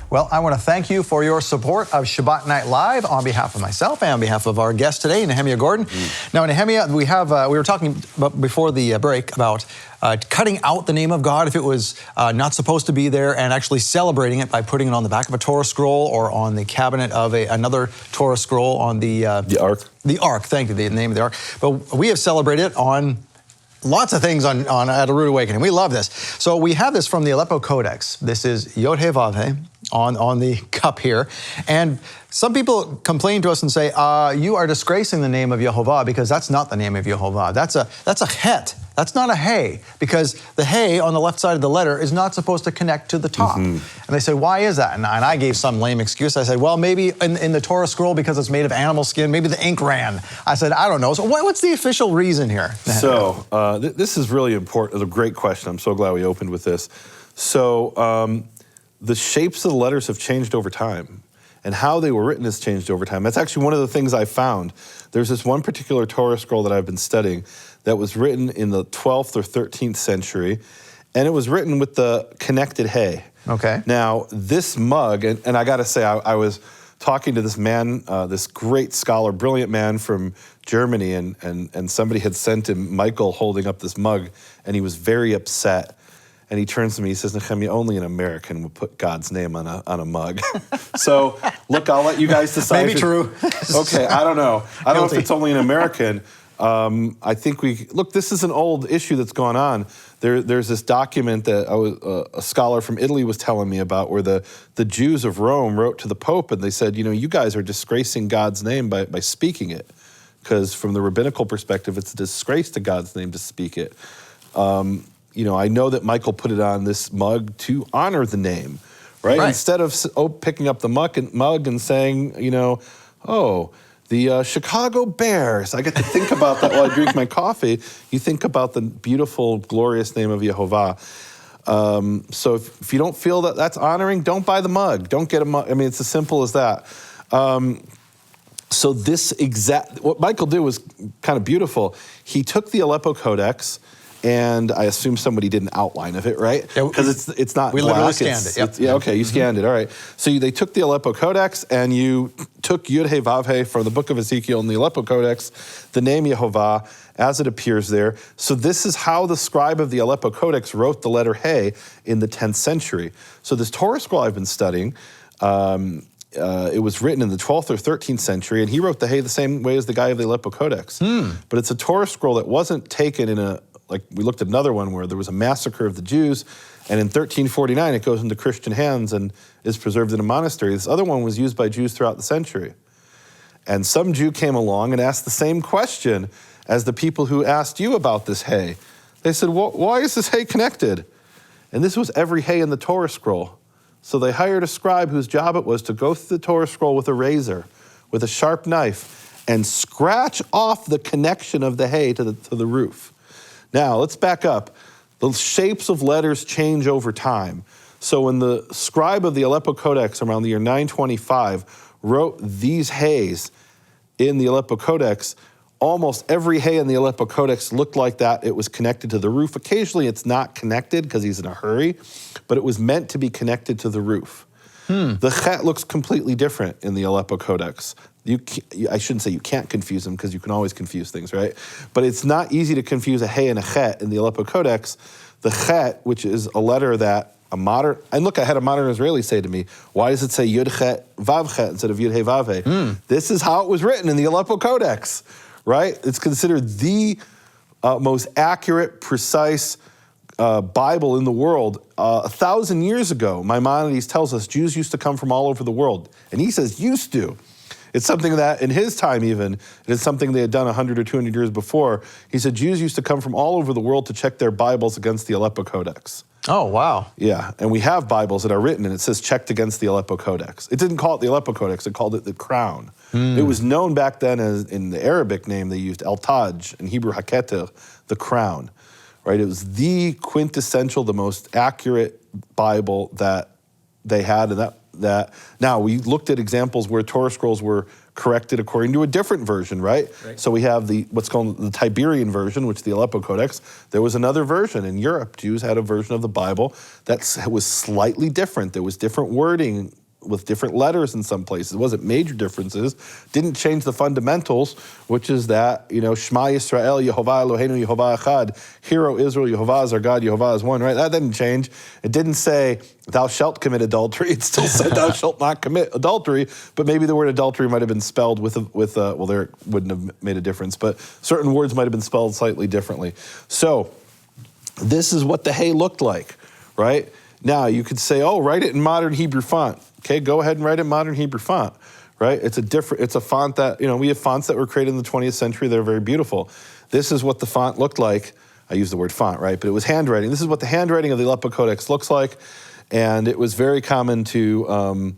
Well, I want to thank you for your support of Shabbat Night Live on behalf of myself and on behalf of our guest today, Nehemia Gordon. Now, Nehemia, we were talking before the break about cutting out the name of God if it was not supposed to be there, and actually celebrating it by putting it on the back of a Torah scroll or on the cabinet of another Torah scroll on the Ark. The Ark, thank you, the name of the Ark. But we have celebrated it on lots of things at a Rood Awakening. We love this. So we have this from the Aleppo Codex. This is YeHoVaH on the cup here. And some people complain to us and say, you are disgracing the name of YeHoVaH because that's not the name of YeHoVaH. That's a het. That's not a hey, because the hey on the left side of the letter is not supposed to connect to the top. And they say, why is that? And I gave some lame excuse. I said, well, maybe in the Torah scroll, because it's made of animal skin, maybe the ink ran. I said, I don't know. So what's the official reason here? So this is really important. It's a great question. I'm so glad we opened with this. So the shapes of the letters have changed over time, and how they were written has changed over time. That's actually one of the things I found. There's this one particular Torah scroll that I've been studying that was written in the 12th or 13th century, and it was written with the connected hey. Okay. Now, this mug, and I got to say, I was talking to this man, this great scholar, brilliant man from Germany, and somebody had sent him Michael holding up this mug, and he was very upset. And he turns to me, he says, Nehemia, only an American would put God's name on a mug. So, look, I'll let you guys decide. Maybe true. Okay, I don't know. I don't know if it's only an American. I think look, this is an old issue that's gone on. There's this document that a scholar from Italy was telling me about, where the Jews of Rome wrote to the Pope, and they said, you guys are disgracing God's name by speaking it. Because from the rabbinical perspective, it's a disgrace to God's name to speak it. I know that Michael put it on this mug to honor the name, right? Instead of picking up the mug and saying, the Chicago Bears. I get to think about that while I drink my coffee. You think about the beautiful, glorious name of YeHoVaH. So if you don't feel that that's honoring, don't buy the mug. Don't get a mug. I mean, it's as simple as that. So what Michael did was kind of beautiful. He took the Aleppo Codex, and I assume somebody did an outline of it, right? Because it's not we black. Literally scanned it. Yep. Okay, you scanned it. All right. So they took the Aleppo Codex, and you took YeHoVaH from the book of Ezekiel in the Aleppo Codex, the name YeHoVaH, as it appears there. So this is how the scribe of the Aleppo Codex wrote the letter He in the 10th century. So this Torah scroll I've been studying, it was written in the 12th or 13th century, and he wrote the He the same way as the guy of the Aleppo Codex. But it's a Torah scroll that wasn't taken like we looked at another one where there was a massacre of the Jews, and in 1349 it goes into Christian hands and is preserved in a monastery. This other one was used by Jews throughout the century. And some Jew came along and asked the same question as the people who asked you about this He. They said, well, why is this He connected? And this was every He in the Torah scroll. So they hired a scribe whose job it was to go through the Torah scroll with a razor, with a sharp knife, and scratch off the connection of the He to the roof. Now, let's back up. The shapes of letters change over time. So when the scribe of the Aleppo Codex around the year 925 wrote these He's in the Aleppo Codex, almost every He in the Aleppo Codex looked like that. It was connected to the roof. Occasionally it's not connected because he's in a hurry, but it was meant to be connected to the roof. The Chet looks completely different in the Aleppo Codex. I shouldn't say you can't confuse them because you can always confuse things, right? But it's not easy to confuse a He and a Chet in the Aleppo Codex. The Chet, which is a letter that and look, I had a modern Israeli say to me, why does it say Yud Chet Vav Chet instead of Yud He Vav He? This is how it was written in the Aleppo Codex, right? It's considered the most accurate, precise Bible in the world. 1,000 years ago, Maimonides tells us Jews used to come from all over the world. And he says used to. It's something that in his time even, it is something they had done 100 or 200 years before. He said Jews used to come from all over the world to check their Bibles against the Aleppo Codex. Oh, wow. Yeah, and we have Bibles that are written and it says checked against the Aleppo Codex. It didn't call it the Aleppo Codex, it called it the Crown. It was known back then as, in the Arabic name, they used El-Taj, in Hebrew Haketer, the Crown. Right? It was the quintessential, the most accurate Bible that they had, and that now we looked at examples where Torah scrolls were corrected according to a different version, right? So we have what's called the Tiberian version, which is the Aleppo Codex. There was another version in Europe. Jews had a version of the Bible that was slightly different. There was different wording with different letters in some places. It wasn't major differences. Didn't change the fundamentals, which is that, Shema Yisrael, YeHoVaH Eloheinu, YeHoVaH Echad. Hear, O Israel, YeHoVaH is our God, YeHoVaH is one, right? That didn't change. It didn't say, thou shalt commit adultery. It still said, thou shalt not commit adultery, but maybe the word adultery might have been spelled well, there it wouldn't have made a difference, but certain words might have been spelled slightly differently. So this is what the He looked like, right? Now, you could say, oh, write it in modern Hebrew font. Okay, go ahead and write in modern Hebrew font, right? It's a font that, we have fonts that were created in the 20th century that are very beautiful. This is what the font looked like. I use the word font, right? But it was handwriting. This is what the handwriting of the Aleppo Codex looks like. And it was very common to,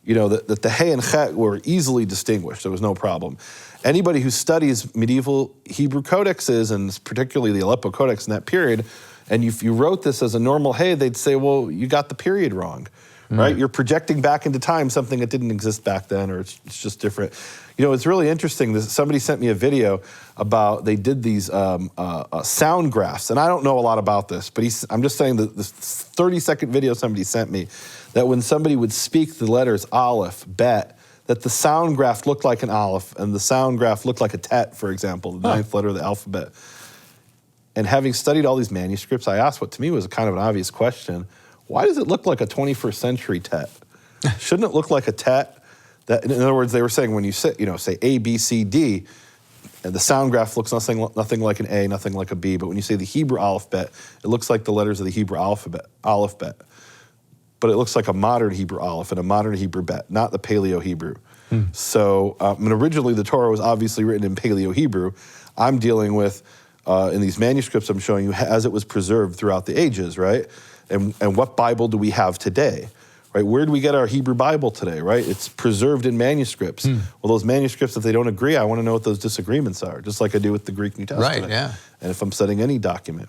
that the He and Chet were easily distinguished. There was no problem. Anybody who studies medieval Hebrew codexes, and particularly the Aleppo Codex in that period, and if you wrote this as a normal He, they'd say, well, you got the period wrong. Right? You're projecting back into time something that didn't exist back then, or it's just different. It's really interesting. Somebody sent me a video about, they did these sound graphs, and I don't know a lot about this, but I'm just saying that this 30-second video somebody sent me, that when somebody would speak the letters Aleph, Bet, that the sound graph looked like an Aleph, and the sound graph looked like a Tet, for example, the ninth letter of the alphabet. And having studied all these manuscripts, I asked what to me was a kind of an obvious question. Why does it look like a 21st century Tet? Shouldn't it look like a Tet? That, in other words, they were saying when you say A, B, C, D, and the sound graph looks nothing like an A, nothing like a B, but when you say the Hebrew alphabet, it looks like the letters of the Hebrew alphabet. But it looks like a modern Hebrew Aleph and a modern Hebrew Bet, not the Paleo Hebrew. So, originally the Torah was obviously written in Paleo Hebrew. I'm dealing with in these manuscripts I'm showing you as it was preserved throughout the ages, right? And what Bible do we have today? Right? Where do we get our Hebrew Bible today, right? It's preserved in manuscripts. Well, those manuscripts, if they don't agree, I want to know what those disagreements are, just like I do with the Greek New Testament. Right, yeah. And if I'm studying any document.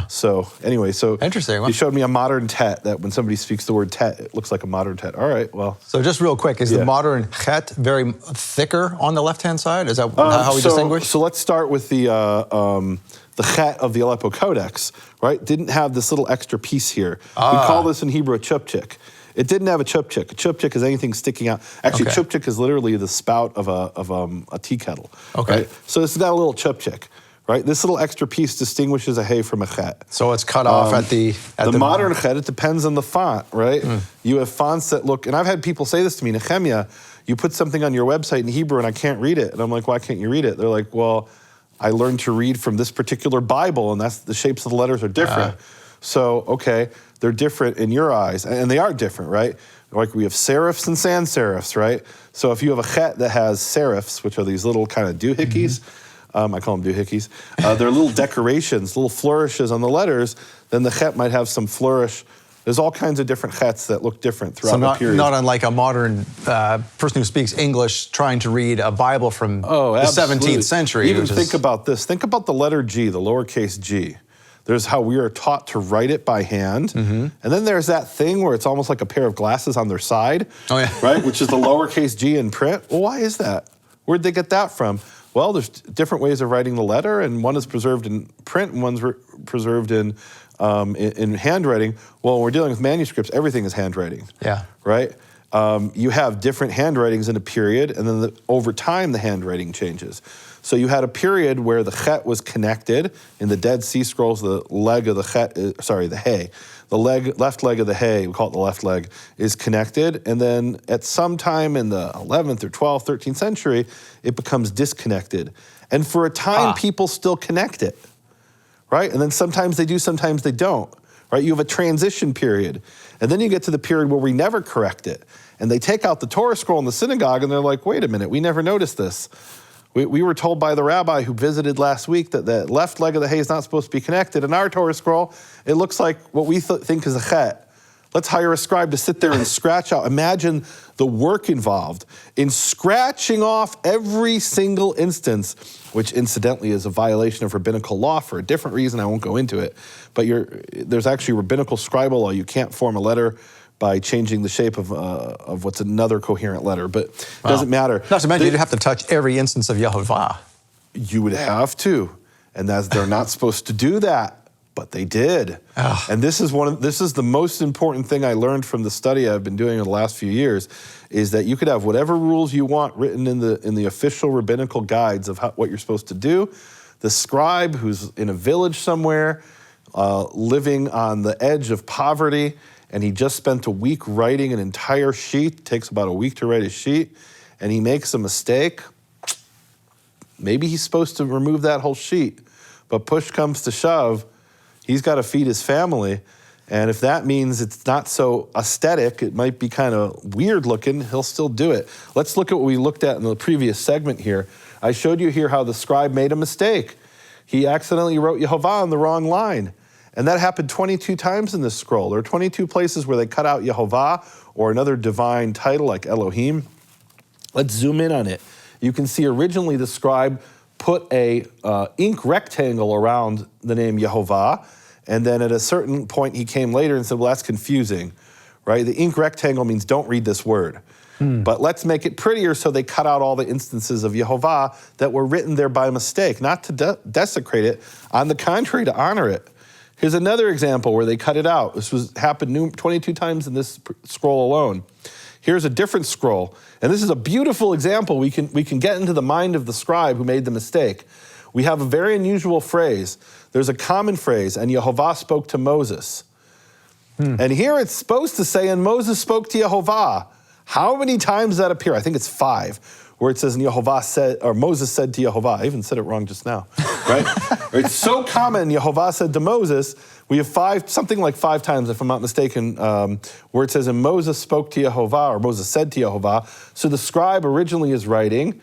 So anyway, interesting. You showed me a modern tet, that when somebody speaks the word tet, it looks like a modern tet. All right, well. So just real quick, is the modern chet very thicker on the left-hand side? Is that how we distinguish? So let's start with the chet of the Aleppo Codex, right? Didn't have this little extra piece here. We call this in Hebrew a chupchik. It didn't have a chupchik. A chupchik is anything sticking out. Actually, chupchik is literally the spout of a tea kettle. Okay. Right? So it's got a little chupchik, right? This little extra piece distinguishes a hay from a chet. So it's cut off at the modern chet, it depends on the font, right? You have fonts that look, and I've had people say this to me, Nehemia, you put something on your website in Hebrew and I can't read it. And I'm like, why can't you read it? They're like, well, I learned to read from this particular Bible, and that's the shapes of the letters are different. So, okay, they're different in your eyes, and they are different, right? Like we have serifs and sans serifs, right? So if you have a chet that has serifs, which are these little kind of doohickeys, I call them doohickeys, they're little decorations, little flourishes on the letters, then the chet might have some flourish. There's all kinds of different chets that look different throughout the period. Not unlike a modern person who speaks English trying to read a Bible from the 17th century. Even think about this. Think about the letter G, the lowercase g. There's how we are taught to write it by hand. And then there's that thing where it's almost like a pair of glasses on their side, right? Which is the lowercase g in print. Well, why is that? Where'd they get that from? Well, there's different ways of writing the letter, and one is preserved in print and one's preserved in handwriting. Well, when we're dealing with manuscripts, everything is handwriting. Right? You have different handwritings in a period, and then over time, the handwriting changes. So you had a period where the chet was connected. In the Dead Sea Scrolls, the leg of the chet, the hay. The left leg of the hay, we call it the left leg, is connected. And then at some time in the 11th or 12th, 13th century, it becomes disconnected. And for a time, people still connect it, right? And then sometimes they do, sometimes they don't, right? You have a transition period. And then you get to the period where we never correct it. And they take out the Torah scroll in the synagogue, and they're like, wait a minute, we never noticed this. We were told by the rabbi who visited last week that the left leg of the hay is not supposed to be connected. In our Torah scroll, it looks like what we think is a chet. Let's hire a scribe to sit there and scratch out. Imagine the work involved in scratching off every single instance, which incidentally is a violation of rabbinical law for a different reason. I won't go into it. But there's actually rabbinical scribal law. You can't form a letter by changing the shape of what's another coherent letter, but it doesn't matter. Not to mention, you'd have to touch every instance of YeHoVaH. You would have to, and they're not supposed to do that, but they did. And this is the most important thing I learned from the study I've been doing in the last few years, is that you could have whatever rules you want written in the official rabbinical guides of what you're supposed to do. The scribe who's in a village somewhere, living on the edge of poverty, and he just spent a week writing an entire sheet. It takes about a week to write a sheet, and he makes a mistake. Maybe he's supposed to remove that whole sheet, but push comes to shove, he's got to feed his family, and if that means it's not so aesthetic, it might be kind of weird looking, he'll still do it. Let's look at what we looked at in the previous segment here. I showed you here how the scribe made a mistake. He accidentally wrote YeHoVaH on the wrong line. And that happened 22 times in this scroll. There are 22 places where they cut out YeHoVaH or another divine title like Elohim. Let's zoom in on it. You can see originally the scribe put a ink rectangle around the name YeHoVaH, and then at a certain point he came later and said, well, that's confusing, right? The ink rectangle means don't read this word. But let's make it prettier, so they cut out all the instances of YeHoVaH that were written there by mistake, not to desecrate it, on the contrary, to honor it. Here's another example where they cut it out. This happened 22 times in this scroll alone. Here's a different scroll, and this is a beautiful example. We can get into the mind of the scribe who made the mistake. We have a very unusual phrase. There's a common phrase, and YeHoVaH spoke to Moses. And here it's supposed to say, and Moses spoke to YeHoVaH. How many times does that appear? I think it's 5. Where it says, and YeHoVaH said, or Moses said to YeHoVaH. I even said it wrong just now, right? It's so common, YeHoVaH said to Moses. We have something like 5 times, if I'm not mistaken, where it says, and Moses spoke to YeHoVaH, or Moses said to YeHoVaH. So the scribe originally is writing,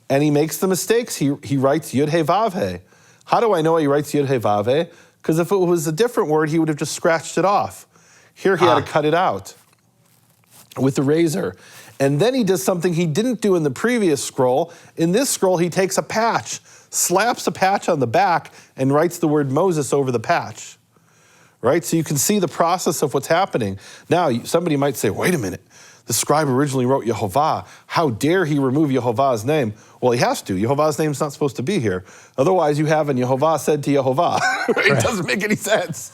and he makes the mistakes. He writes YeHoVaH. How do I know he writes YeHoVaH? Because if it was a different word, he would have just scratched it off. Here he had to cut it out with the razor. And then he does something he didn't do in the previous scroll. In this scroll, he takes a patch, slaps a patch on the back, and writes the word Moses over the patch. Right? So you can see the process of what's happening. Now, somebody might say, wait a minute. The scribe originally wrote YeHoVaH. How dare he remove YeHoVaH's name? Well, he has to. YeHoVaH's name's not supposed to be here. Otherwise, you have YeHoVaH said to YeHoVaH. It doesn't make any sense,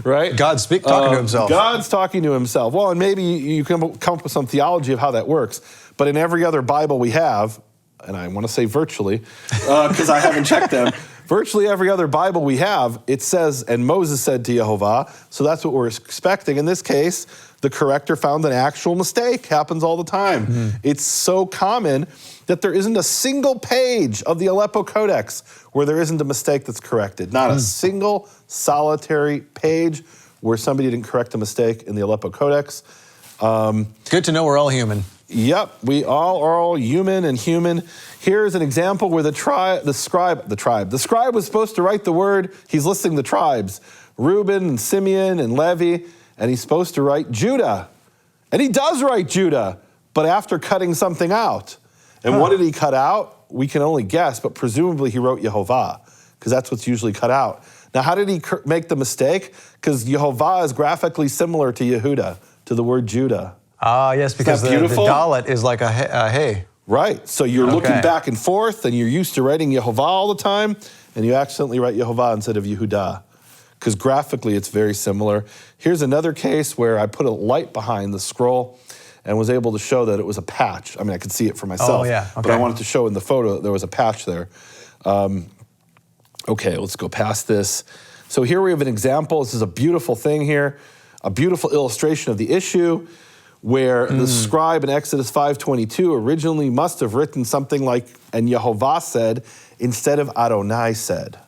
right? God's talking to himself. God's talking to himself. Well, and maybe you can come up with some theology of how that works. But in every other Bible we have, and I want to say virtually, because I haven't checked them, virtually every other Bible we have, it says, and Moses said to YeHoVaH, so that's what we're expecting. In this case, the corrector found an actual mistake. Happens all the time. Mm-hmm. It's so common that there isn't a single page of the Aleppo Codex where there isn't a mistake that's corrected. Not a single solitary page where somebody didn't correct a mistake in the Aleppo Codex. Good to know we're all human. Yep, we all are all human and human. Here's an example where the scribe was supposed to write the word. He's listing the tribes, Reuben and Simeon and Levi, and he's supposed to write Judah. And he does write Judah, but after cutting something out. And what did he cut out? We can only guess, but presumably he wrote YeHoVaH, because that's what's usually cut out. Now, how did he make the mistake? Because YeHoVaH is graphically similar to Yehuda, to the word Judah. Ah, yes, because the Dalet is like a hey. Right, so you're looking back and forth, and you're used to writing YeHoVaH all the time, and you accidentally write YeHoVaH instead of Yehuda, because graphically it's very similar. Here's another case where I put a light behind the scroll and was able to show that it was a patch. I mean, I could see it for myself, but I wanted to show in the photo that there was a patch there. Okay, let's go past this. So here we have an example. This is a beautiful thing here, a beautiful illustration of the issue, where the scribe in Exodus 5:22 originally must have written something like, and YeHoVaH said, instead of Adonai said.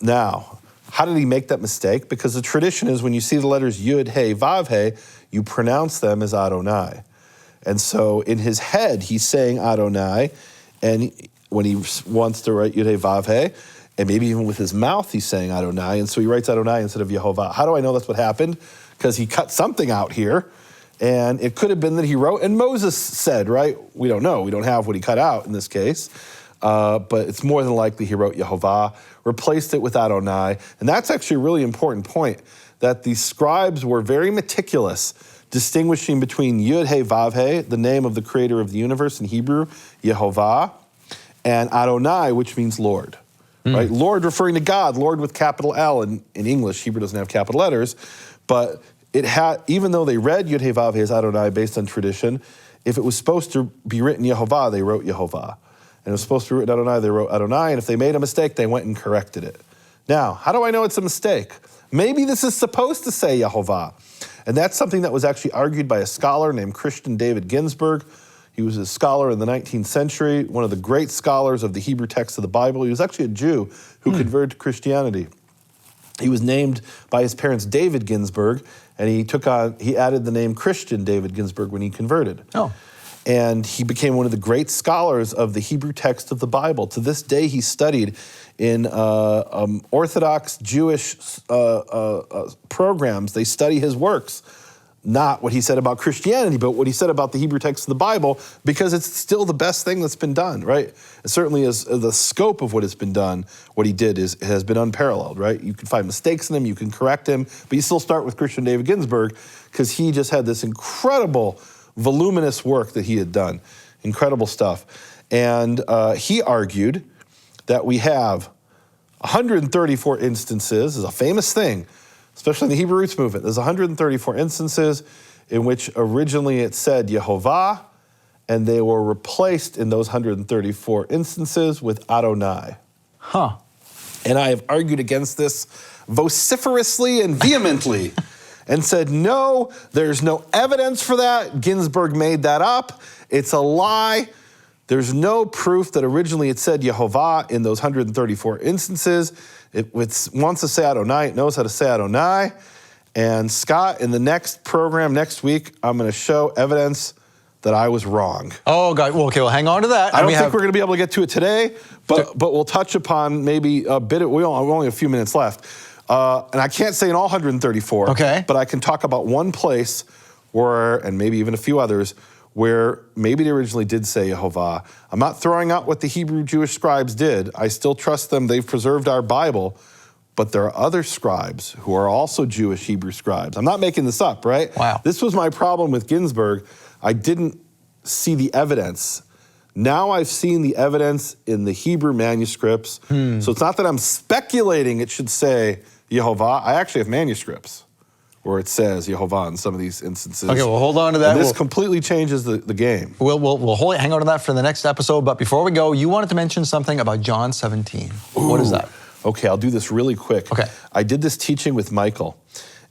Now, how did he make that mistake? Because the tradition is when you see the letters Yud, He, Vav, He, you pronounce them as Adonai. And so in his head, he's saying Adonai, and when he wants to write Yud, He, Vav, He, and maybe even with his mouth, he's saying Adonai, and so he writes Adonai instead of YeHoVaH. How do I know that's what happened? Because he cut something out here. And it could have been that he wrote, and Moses said, right? We don't know. We don't have what he cut out in this case. But it's more than likely he wrote YeHoVaH, replaced it with Adonai. And that's actually a really important point, that the scribes were very meticulous, distinguishing between Yud, He, Vav, He, the name of the creator of the universe in Hebrew, YeHoVaH, and Adonai, which means Lord. Right? Lord referring to God, Lord with capital L. In English, Hebrew doesn't have capital letters, but it had, even though they read Yud, He, Vav, He as Adonai based on tradition, if it was supposed to be written YeHoVaH, they wrote YeHoVaH. And it was supposed to be written Adonai, they wrote Adonai. And if they made a mistake, they went and corrected it. Now, how do I know it's a mistake? Maybe this is supposed to say YeHoVaH. And that's something that was actually argued by a scholar named Christian David Ginsburg. He was a scholar in the 19th century, one of the great scholars of the Hebrew text of the Bible. He was actually a Jew who converted to Christianity. He was named by his parents David Ginsburg, and he added the name Christian David Ginsburg when he converted. Oh. And he became one of the great scholars of the Hebrew text of the Bible. To this day, he studied in Orthodox Jewish programs. They study his works. Not what he said about Christianity, but what he said about the Hebrew text of the Bible, because it's still the best thing that's been done, right? It certainly is the scope of what has been done, what he did has been unparalleled, right? You can find mistakes in him, you can correct him, but you still start with Christian David Ginsburg because he just had this incredible, voluminous work that he had done. Incredible stuff. And he argued that we have 134 instances, is a famous thing, especially in the Hebrew Roots movement. There's 134 instances in which originally it said YeHoVaH, and they were replaced in those 134 instances with Adonai. Huh. And I have argued against this vociferously and vehemently and said, no, there's no evidence for that. Ginsburg made that up. It's a lie. There's no proof that originally it said YeHoVaH in those 134 instances. It wants to say Adonai, it knows how to say Adonai. And Scott, in the next program next week, I'm going to show evidence that I was wrong. Oh, God. Well, okay, well, hang on to that. I don't think we're going to be able to get to it today, but we'll touch upon maybe a bit. We only have a few minutes left. And I can't say in all 134, okay, but I can talk about one place where, and maybe even a few others, where maybe they originally did say YeHoVaH. I'm not throwing out what the Hebrew Jewish scribes did. I still trust them. They've preserved our Bible. But there are other scribes who are also Jewish Hebrew scribes. I'm not making this up, right? Wow. This was my problem with Ginsburg. I didn't see the evidence. Now I've seen the evidence in the Hebrew manuscripts. So it's not that I'm speculating it should say YeHoVaH. I actually have manuscripts where it says YeHoVaH in some of these instances. Okay, well, hold on to that. And this completely changes the game. We'll hang on to that for the next episode. But before we go, you wanted to mention something about John 17. What is that? Okay, I'll do this really quick. Okay. I did this teaching with Michael,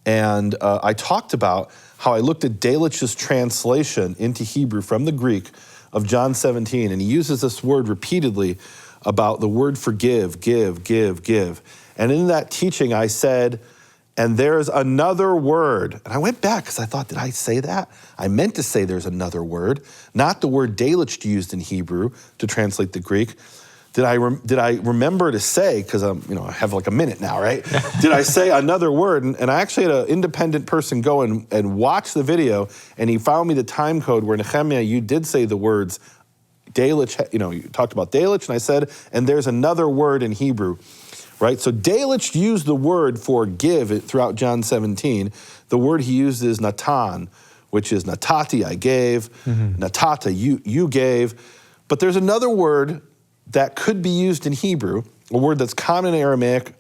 and I talked about how I looked at Delitzsch's translation into Hebrew from the Greek of John 17, and he uses this word repeatedly about the word forgive, give, give, give. And in that teaching, I said, and there's another word. And I went back because I thought, did I say that? I meant to say there's another word, not the word Delitzsch used in Hebrew to translate the Greek. Did I remember to say, because I have like a minute now, right? Did I say another word? And I actually had an independent person go and watch the video, and he found me the time code where Nehemia, you did say the words Delitzsch, you talked about Delitzsch, and I said, and there's another word in Hebrew, right? So Delitzsch used the word for give throughout John 17. The word he used is natan, which is natati, I gave, natata, you gave. But there's another word that could be used in Hebrew, a word that's common in Aramaic,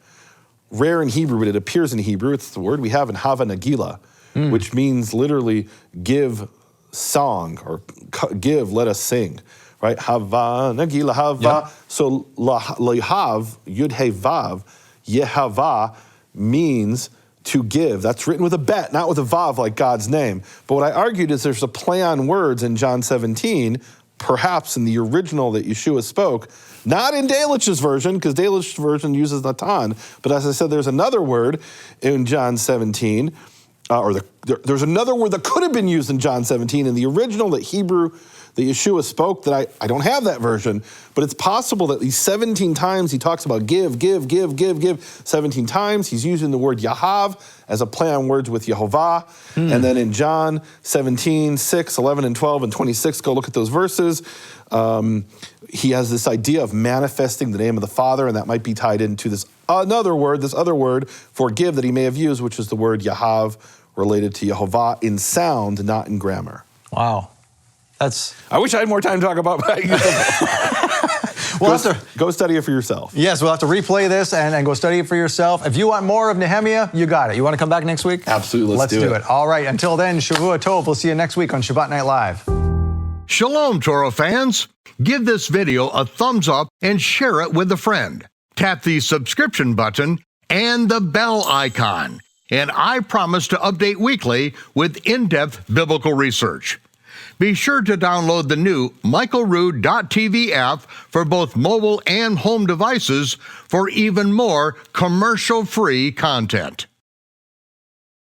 rare in Hebrew, but it appears in Hebrew. It's the word we have in Hava Nagila, which means literally give song, or give, let us sing, right? Hava Nagila, Hava. Yep. So Lahav, YeHoVaH, YeHoVaH means to give. That's written with a bet, not with a vav like God's name. But what I argued is there's a play on words in John 17, perhaps in the original that Yeshua spoke, not in Delitzsch's version, because Delitzsch's version uses Natan, but as I said, there's another word in John 17, there's another word that could have been used in John 17 in the original that Yeshua spoke, that I don't have that version, but it's possible that these 17 times he talks about give, give, give, give, give, 17 times. He's using the word Yahav as a play on words with YeHoVaH. And then in John 17, 6, 11, and 12, and 26, go look at those verses. He has this idea of manifesting the name of the Father, and that might be tied into this other word for give that he may have used, which is the word Yahav, related to YeHoVaH in sound, not in grammar. Wow. I wish I had more time to talk about go study it for yourself. Yes, we'll have to replay this and go study it for yourself. If you want more of Nehemia, you got it. You want to come back next week? Absolutely, let's do it. All right, until then, Shavua Tov. We'll see you next week on Shabbat Night Live. Shalom, Torah fans. Give this video a thumbs up and share it with a friend. Tap the subscription button and the bell icon. And I promise to update weekly with in-depth biblical research. Be sure to download the new michaelrood.tv app for both mobile and home devices for even more commercial-free content.